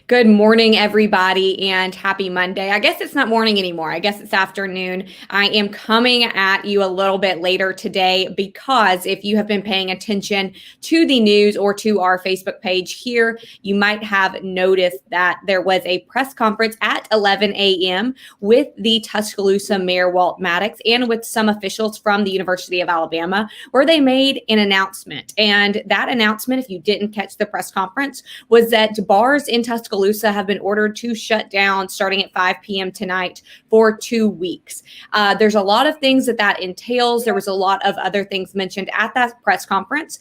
Good morning, everybody, and happy Monday. I guess it's not morning anymore. I guess it's afternoon. I am coming at you a little bit later today because if you have been paying attention to the news or to our Facebook page here, you might have noticed that there was a press conference at 11 a.m. with the Tuscaloosa Mayor Walt Maddox and with some officials from the University of Alabama, where they made an announcement. And that announcement, if you didn't catch the press conference, was that bars in Tuscaloosa have been ordered to shut down starting at 5 p.m. tonight for 2 weeks. There's a lot of things that entails. There was a lot of other things mentioned at that press conference.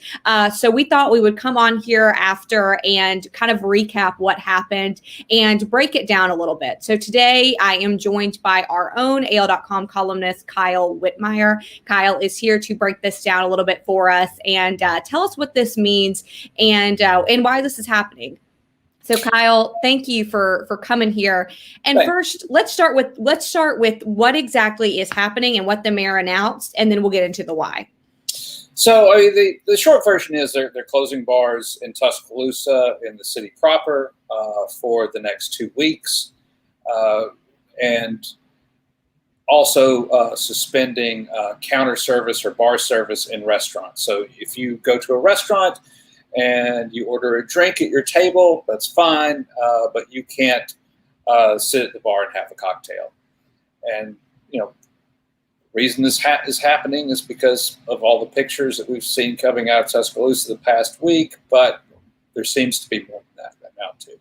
So we thought we would come on here after and kind of recap what happened and break it down a little bit. So today I am joined by our own AL.com columnist, Kyle Whitmire. Kyle is here to break this down a little bit for us and tell us what this means and why this is happening. So Kyle, thank you for coming here. And Thanks. First, let's start with what exactly is happening and what the mayor announced, and then we'll get into the why. So the short version is they're closing bars in Tuscaloosa, in the city proper, for the next 2 weeks, and also suspending counter service or bar service in restaurants. So if you go to a restaurant and you order a drink at your table, that's fine, but you can't sit at the bar and have a cocktail. And, the reason this is happening is because of all the pictures that we've seen coming out of Tuscaloosa the past week, but there seems to be more than that now, too.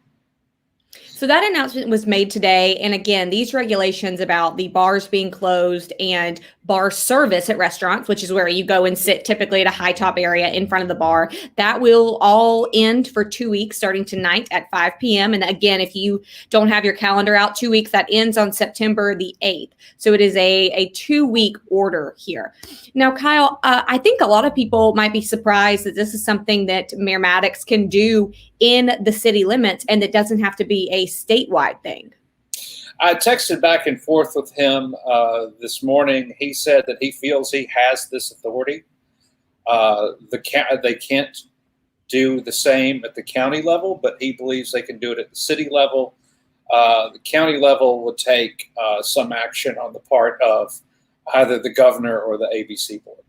So that announcement was made today. And again, these regulations about the bars being closed and bar service at restaurants, which is where you go and sit typically at a high top area in front of the bar, that will all end for 2 weeks starting tonight at 5 p.m. And again, if you don't have your calendar out, 2 weeks, that ends on September the 8th. So it is a 2-week order here. Now, Kyle, I think a lot of people might be surprised that this is something that Mayor Maddox can do in the city limits and that doesn't have to be a statewide thing. I texted back and forth with him this morning. He said that he feels he has this authority. They can't do the same at the county level, but he believes they can do it at the city level. The county level would take some action on the part of either the governor or the ABC board.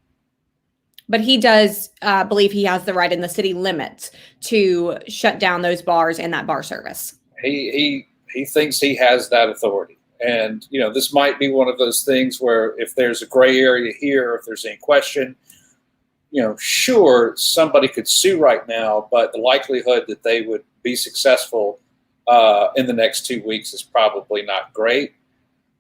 But he does believe he has the right in the city limits to shut down those bars and that bar service. He thinks he has that authority. And, this might be one of those things where if there's a gray area here, if there's any question, sure, somebody could sue right now, but the likelihood that they would be successful in the next 2 weeks is probably not great.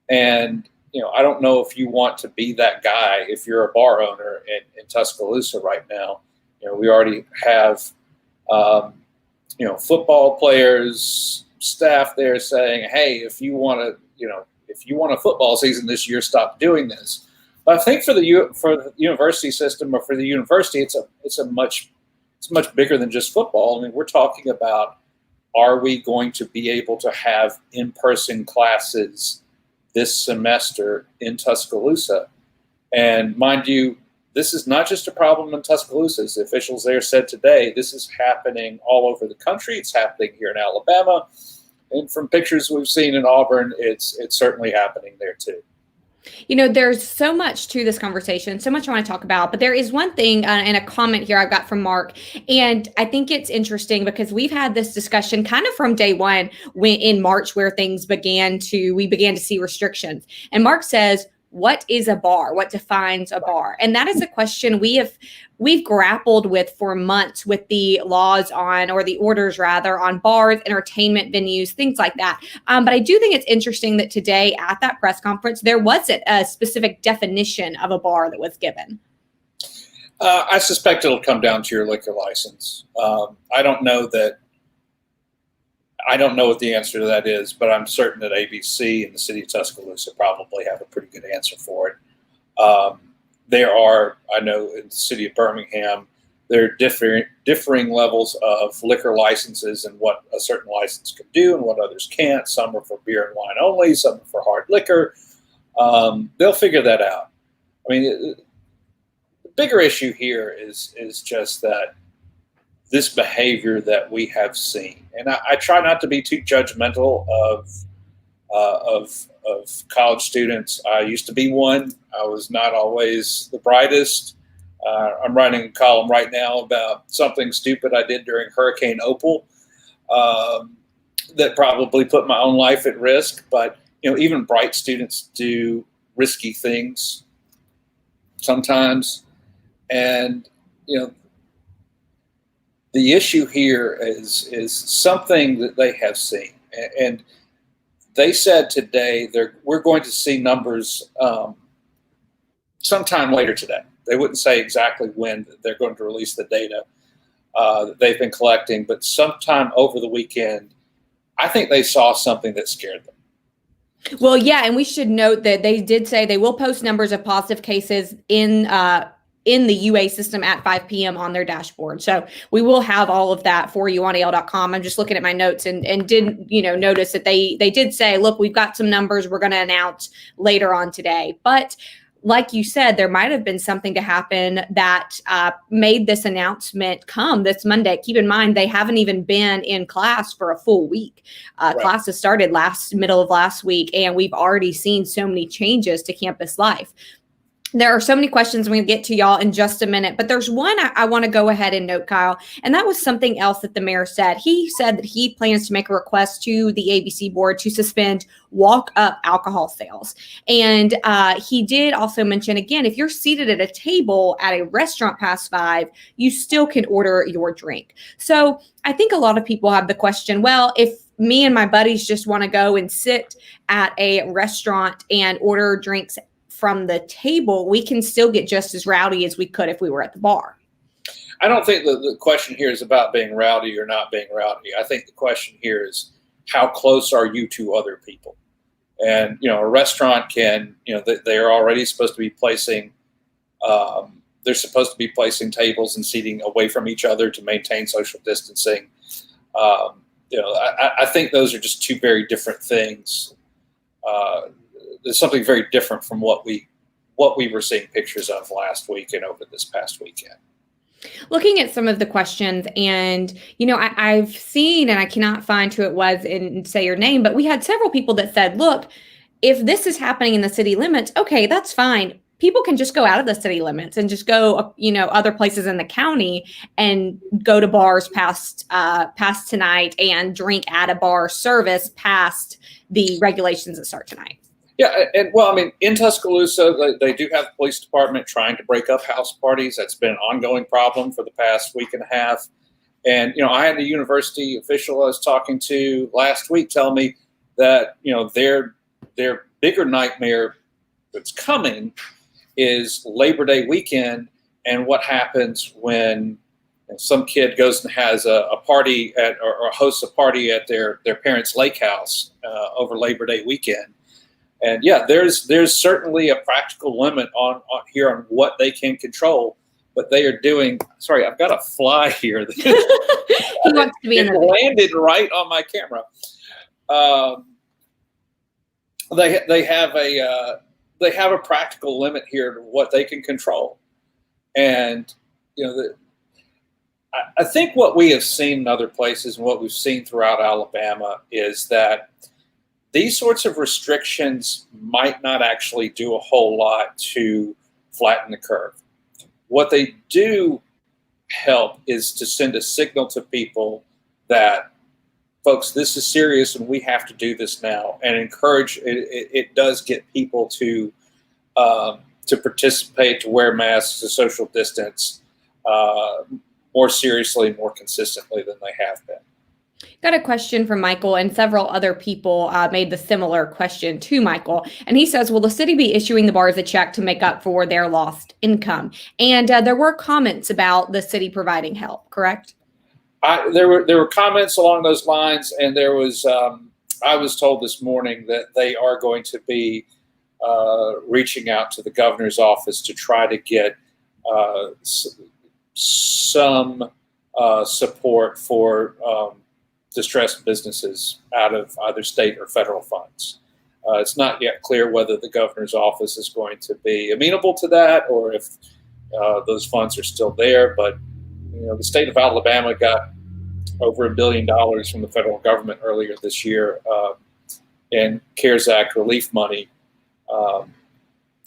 And, I don't know if you want to be that guy if you're a bar owner in Tuscaloosa right now. We already have, football players, staff there saying, hey, if you want a football season this year, stop doing this. But I think for the university system or for the university, it's much bigger than just football. I mean, we're talking about, are we going to be able to have in-person classes this semester in Tuscaloosa? And mind you, this is not just a problem in Tuscaloosa. As the officials there said today, this is happening all over the country. It's happening here in Alabama. And from pictures we've seen in Auburn, it's certainly happening there too. There's so much to this conversation, so much I want to talk about, but there is one thing and a comment here I've got from Mark. And I think it's interesting because we've had this discussion kind of from day one in March where we began to see restrictions. And Mark says, what is a bar? What defines a bar? And that is a question we've grappled with for months with the laws or the orders rather, on bars, entertainment venues, things like that. But I do think it's interesting that today at that press conference, there wasn't a specific definition of a bar that was given. I suspect it'll come down to your liquor license. I don't know what the answer to that is, but I'm certain that ABC and the city of Tuscaloosa probably have a pretty good answer for it. There are, I know in the city of Birmingham, there are differing levels of liquor licenses and what a certain license can do and what others can't. Some are for beer and wine only, some are for hard liquor. They'll figure that out. I mean, the bigger issue here is just that this behavior that we have seen. And I try not to be too judgmental of college students. I used to be one. I was not always the brightest. I'm writing a column right now about something stupid I did during Hurricane Opal that probably put my own life at risk. But even bright students do risky things sometimes, and the issue here is something that they have seen, and they said today we're going to see numbers sometime later today. They wouldn't say exactly when they're going to release the data that they've been collecting, but sometime over the weekend, I think they saw something that scared them. Well, yeah, and we should note that they did say they will post numbers of positive cases in the UA system at 5 p.m. on their dashboard. So we will have all of that for you on AL.com. I'm just looking at my notes and did notice that they did say, look, we've got some numbers we're going to announce later on today. But like you said, there might have been something to happen that made this announcement come this Monday. Keep in mind, they haven't even been in class for a full week. Right. Classes started middle of last week, and we've already seen so many changes to campus life. There are so many questions I'm going to get to y'all in just a minute, but there's one I want to go ahead and note, Kyle, and that was something else that the mayor said. He said that he plans to make a request to the ABC board to suspend walk-up alcohol sales. And he did also mention, again, if you're seated at a table at a restaurant past 5, you still can order your drink. So I think a lot of people have the question, well, if me and my buddies just want to go and sit at a restaurant and order drinks from the table, we can still get just as rowdy as we could if we were at the bar. I don't think the question here is about being rowdy or not being rowdy. I think the question here is, how close are you to other people? And, a restaurant can, they're already supposed to be placing, they're supposed to be placing tables and seating away from each other to maintain social distancing. I think those are just two very different things. There's something very different from what we were seeing pictures of last week and over this past weekend. Looking at some of the questions, and I've seen, and I cannot find who it was and say your name, but we had several people that said, look, if this is happening in the city limits, okay, that's fine. People can just go out of the city limits and just go, other places in the county and go to bars past tonight and drink at a bar service past the regulations that start tonight. Yeah, and in Tuscaloosa, they do have the police department trying to break up house parties. That's been an ongoing problem for the past week and a half. And, I had a university official I was talking to last week tell me that, their bigger nightmare that's coming is Labor Day weekend, and what happens when some kid goes and has a party or hosts a party at their parents' lake house over Labor Day weekend. And yeah, there's certainly a practical limit on here on what they can control, but they are doing. Sorry, I've got a fly here. He wants to be in the landed right on my camera. They have a practical limit here to what they can control, and I think what we have seen in other places and what we've seen throughout Alabama is that these sorts of restrictions might not actually do a whole lot to flatten the curve. What they do help is to send a signal to people that, folks, this is serious and we have to do this now, and encourage. It does get people to participate, to wear masks, to social distance more seriously, more consistently than they have been. Got a question from Michael, and several other people made the similar question to Michael. And he says, will the city be issuing the bars a check to make up for their lost income? And there were comments about the city providing help, correct? There were comments along those lines, and there was I was told this morning that they are going to be reaching out to the governor's office to try to get some support for distressed businesses out of either state or federal funds. It's not yet clear whether the governor's office is going to be amenable to that or if those funds are still there, but The state of Alabama got over $1 billion from the federal government earlier this year in CARES Act relief money.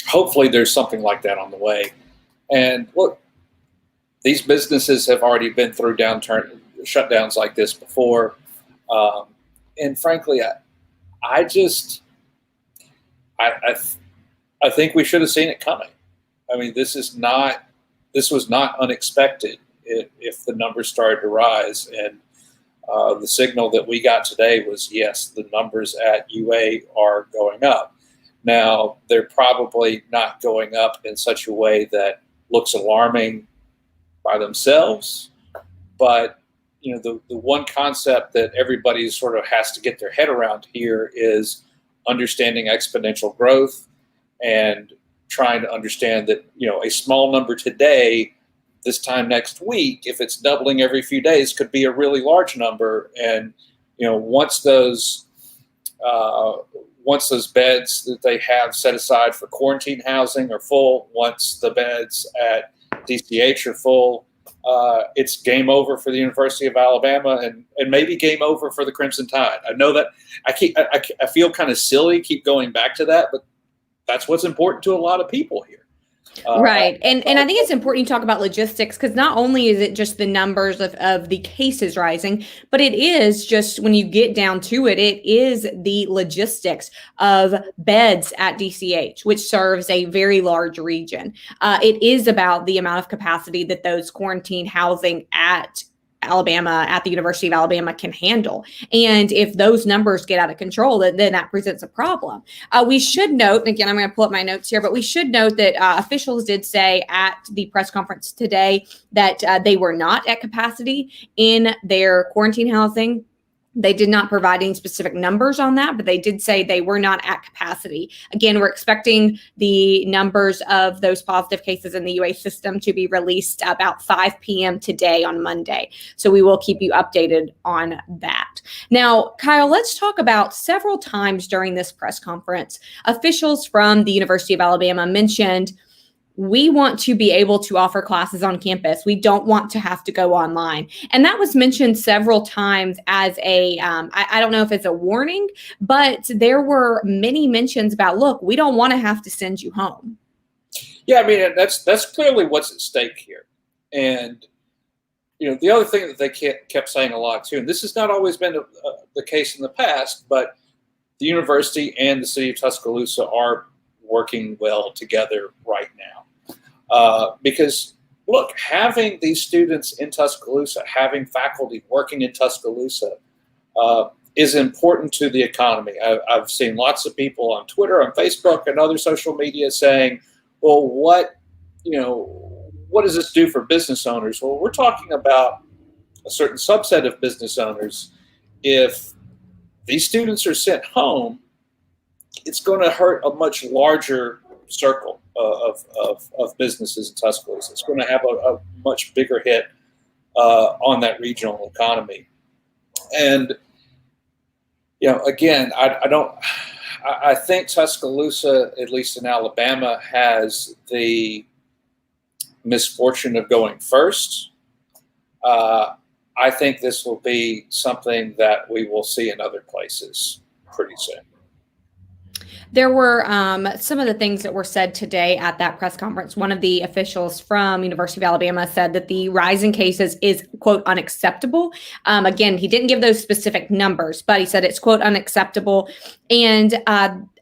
Hopefully there's something like that on the way. And look, these businesses have already been through shutdowns like this before. And frankly, I think we should have seen it coming. I mean, this was not unexpected if the numbers started to rise. And the signal that we got today was, yes, the numbers at UA are going up. Now, they're probably not going up in such a way that looks alarming by themselves. But, the one concept that everybody sort of has to get their head around here is understanding exponential growth and trying to understand that, a small number today, this time next week, if it's doubling every few days, could be a really large number. And, once those beds that they have set aside for quarantine housing are full, once the beds at DCH are full, it's game over for the University of Alabama and maybe game over for the Crimson Tide. I know that I feel kind of silly keep going back to that, but that's what's important to a lot of people here. Right. And I think it's important you talk about logistics, because not only is it just the numbers of the cases rising, but it is just, when you get down to it, it is the logistics of beds at DCH, which serves a very large region. It is about the amount of capacity that those quarantine housing at the University of Alabama can handle. And if those numbers get out of control, then that presents a problem. We should note, and again, I'm going to pull up my notes here, but we should note that officials did say at the press conference today that they were not at capacity in their quarantine housing. They did not provide any specific numbers on that, but they did say they were not at capacity. Again, we're expecting the numbers of those positive cases in the UA system to be released about 5 p.m. today on Monday. So we will keep you updated on that. Now, Kyle, let's talk about several times during this press conference, officials from the University of Alabama mentioned, we want to be able to offer classes on campus. We don't want to have to go online. And that was mentioned several times as I don't know if it's a warning, but there were many mentions about, look, we don't want to have to send you home. Yeah, I mean, that's clearly what's at stake here. And, the other thing that they kept saying a lot too, and this has not always been the case in the past, but the university and the city of Tuscaloosa are working well together right now. Because, look, having these students in Tuscaloosa, having faculty working in Tuscaloosa is important to the economy. I've seen lots of people on Twitter, on Facebook, and other social media saying, well, what does this do for business owners? Well, we're talking about a certain subset of business owners. If these students are sent home, it's going to hurt a much larger circle of businesses in Tuscaloosa. It's going to have a much bigger hit on that regional economy. And, again, I think Tuscaloosa, at least in Alabama, has the misfortune of going first. I think this will be something that we will see in other places pretty soon. There were some of the things that were said today at that press conference. One of the officials from University of Alabama said that the rise in cases is, quote, unacceptable. Again, he didn't give those specific numbers, but he said it's, quote, unacceptable. And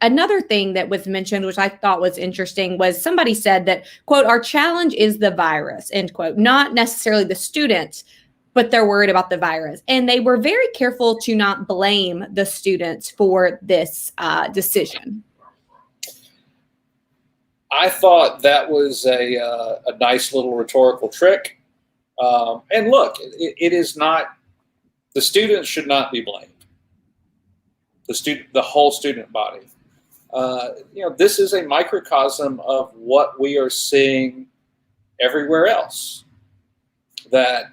another thing that was mentioned, which I thought was interesting, was somebody said that, quote, our challenge is the virus, end quote, not necessarily the students, but they're worried about the virus. And they were very careful to not blame the students for this decision. I thought that was a nice little rhetorical trick. And look, it is not, the students should not be blamed. The whole student body. This is a microcosm of what we are seeing everywhere else. That,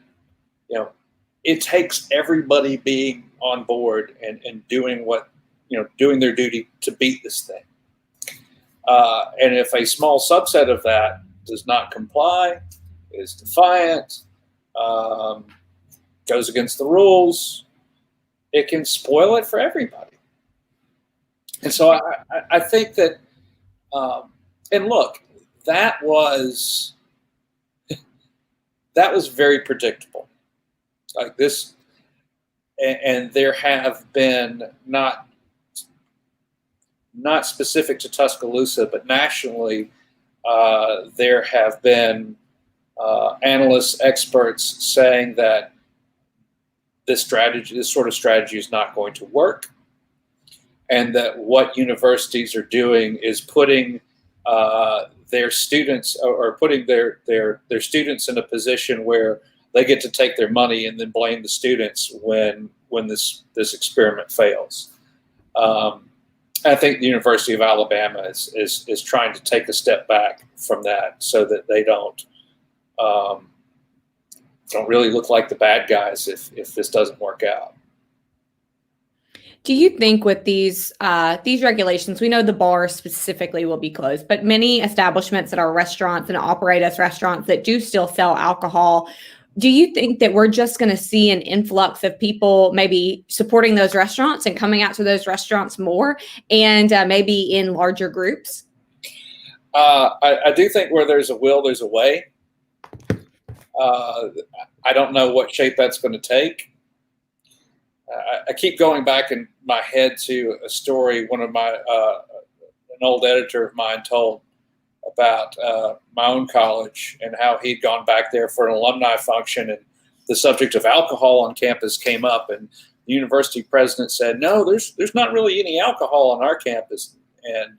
it takes everybody being on board and doing doing their duty to beat this thing. And if a small subset of that does not comply, is defiant, um, goes against the rules, it can spoil it for everybody. And so I think that, and look, that was very predictable. Like this, and there have been not specific to Tuscaloosa, but nationally, there have been analysts, experts saying that this sort of strategy is not going to work, and that what universities are doing is putting their students or putting their students in a position where they get to take their money and then blame the students when this experiment fails. I think the University of Alabama is trying to take a step back from that so that they don't really look like the bad guys if this doesn't work out. Do you think with these regulations, we know the bars specifically will be closed, but many establishments that are restaurants and operate as restaurants that do still sell alcohol, do you think that we're just going to see an influx of people maybe supporting those restaurants and coming out to those restaurants more and maybe in larger groups? I do think where there's a will, there's a way. I don't know what shape that's going to take. I keep going back in my head to a story one of my an old editor of mine told about my own college and how he'd gone back there for an alumni function, and the subject of alcohol on campus came up, and the university president said, "No, there's not really any alcohol on our campus." And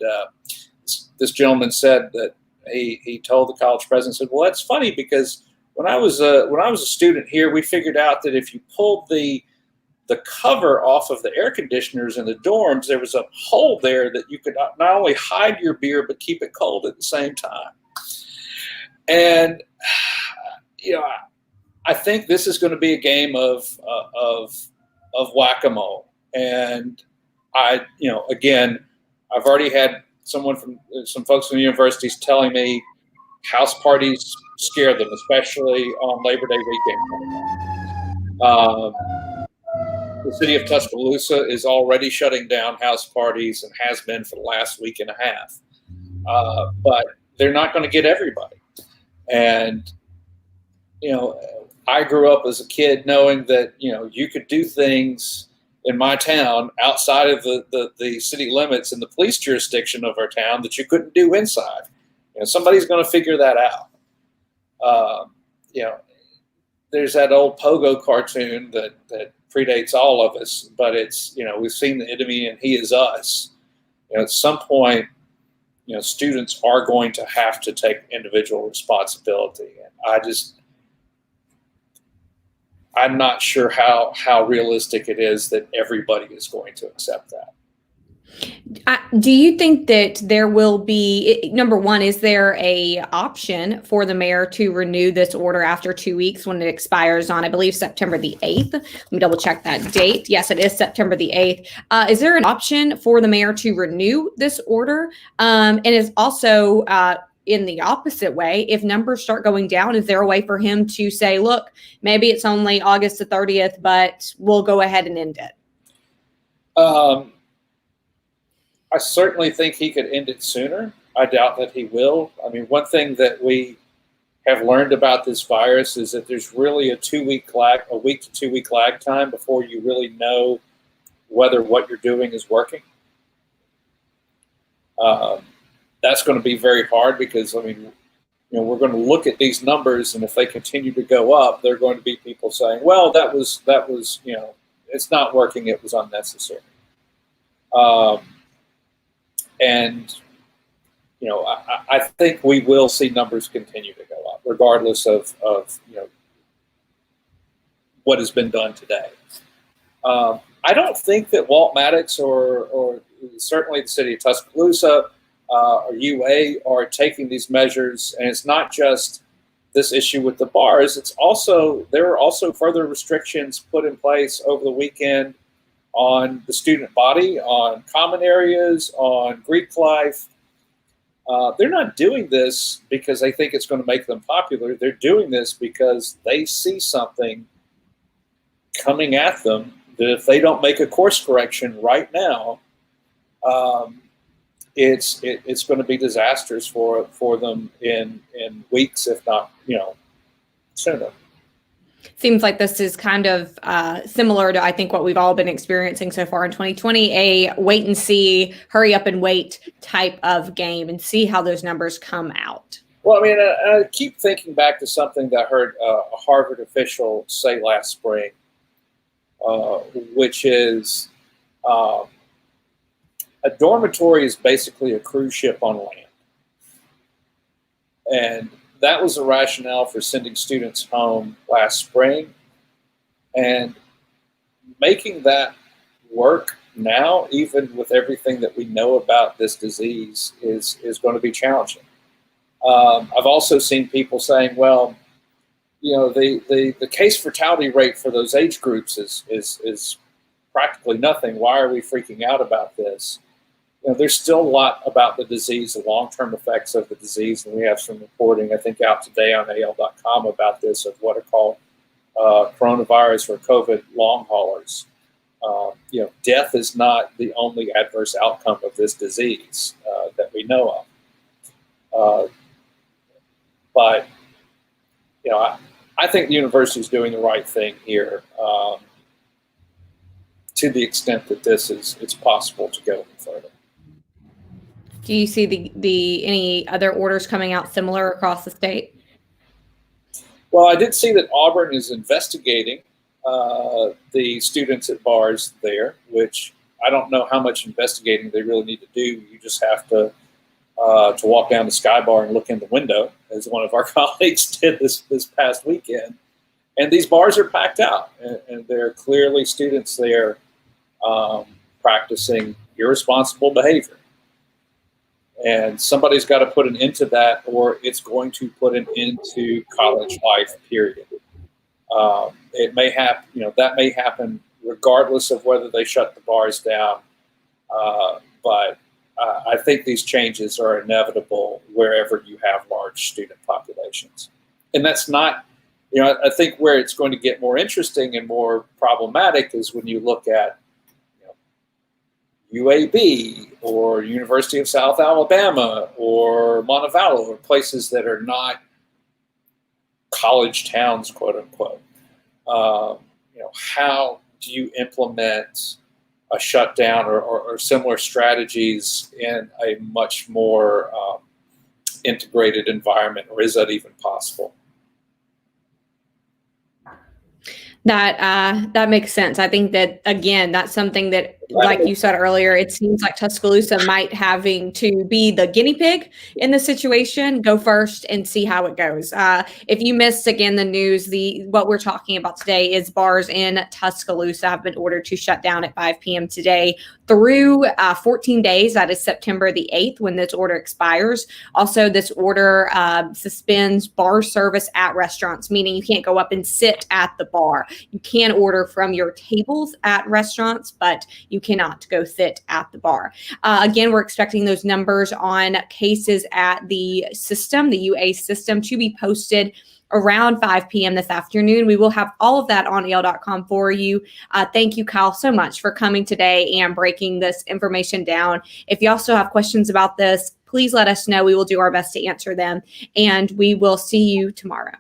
this gentleman said that he told the college president, said, "Well, that's funny because when I was a student here, we figured out that if you pulled the cover off of the air conditioners in the dorms, there was a hole there that you could not only hide your beer but keep it cold at the same time." And I think this is going to be a game of whack-a-mole. And again, I've already had some folks from the universities telling me house parties scare them, especially on Labor Day weekend. The city of Tuscaloosa is already shutting down house parties and has been for the last week and a half. But they're not going to get everybody. And, I grew up as a kid knowing that, you could do things in my town outside of the city limits and the police jurisdiction of our town that you couldn't do inside. Somebody's going to figure that out. There's that old Pogo cartoon that predates all of us, but it's, we've seen the enemy and he is us. At some point, students are going to have to take individual responsibility. And I'm not sure how realistic it is that everybody is going to accept that. Do you think that there will be, number one, is there a option for the mayor to renew this order after 2 weeks when it expires on, I believe, September the 8th? Let me double check that date. Yes, it is September the 8th. Is there an option for the mayor to renew this order? And is also in the opposite way, if numbers start going down, is there a way for him to say, look, maybe it's only August the 30th, but we'll go ahead and end it? I certainly think he could end it sooner. I doubt that he will. I mean, one thing that we have learned about this virus is that there's really a week to 2 week lag time before you really know whether what you're doing is working. That's going to be very hard because, we're going to look at these numbers, and if they continue to go up, there are going to be people saying, well, that was it's not working, it was unnecessary. And, I think we will see numbers continue to go up, regardless of what has been done today. I don't think that Walt Maddox or certainly the city of Tuscaloosa or UA are taking these measures. And it's not just this issue with the bars. There are also further restrictions put in place over the weekend on the student body, on common areas, on Greek life. They're not doing this because they think it's going to make them popular. They're doing this because they see something coming at them that if they don't make a course correction right now, it's going to be disastrous for them in weeks, if not sooner. Seems like this is kind of similar to, I think, what we've all been experiencing so far in 2020, a wait and see, hurry up and wait type of game, and see how those numbers come out. Well, I mean, I keep thinking back to something that I heard a Harvard official say last spring, which is a dormitory is basically a cruise ship on land. And that was the rationale for sending students home last spring. And making that work now, even with everything that we know about this disease, is going to be challenging. I've also seen people saying, well, the case fatality rate for those age groups is practically nothing. Why are we freaking out about this? There's still a lot about the disease, the long-term effects of the disease, and we have some reporting, I think, out today on AL.com about this, of what are called coronavirus or COVID long haulers. Death is not the only adverse outcome of this disease that we know of. But I think the university is doing the right thing here, to the extent that it's possible to go further. Do you see the any other orders coming out similar across the state? Well, I did see that Auburn is investigating the students at bars there, which I don't know how much investigating they really need to do. You just have to walk down to Sky Bar and look in the window, as one of our colleagues did this past weekend. And these bars are packed out, and there are clearly students there practicing irresponsible behavior. And somebody's got to put an end to that, or it's going to put an end to college life, period. It may happen, that may happen regardless of whether they shut the bars down. But I think these changes are inevitable wherever you have large student populations. And that's not, I think where it's going to get more interesting and more problematic is when you look at UAB or University of South Alabama or Montevallo, or places that are not college towns, quote unquote. How do you implement a shutdown or similar strategies in a much more integrated environment, or is that even possible? That makes sense. I think that, again, that's something that, like you said earlier, it seems like Tuscaloosa might having to be the guinea pig in the situation, go first and see how it goes. If you missed, again, the news, what we're talking about today is bars in Tuscaloosa have been ordered to shut down at 5 p.m. today through 14 days. That is September the 8th when this order expires. Also, this order suspends bar service at restaurants, meaning you can't go up and sit at the bar. You can order from your tables at restaurants, but you cannot go sit at the bar. Again, we're expecting those numbers on cases at the system, the UA system, to be posted around 5 p.m. this afternoon. We will have all of that on AL.com for you. Thank you, Kyle, so much for coming today and breaking this information down. If you also have questions about this, please let us know. We will do our best to answer them, and we will see you tomorrow.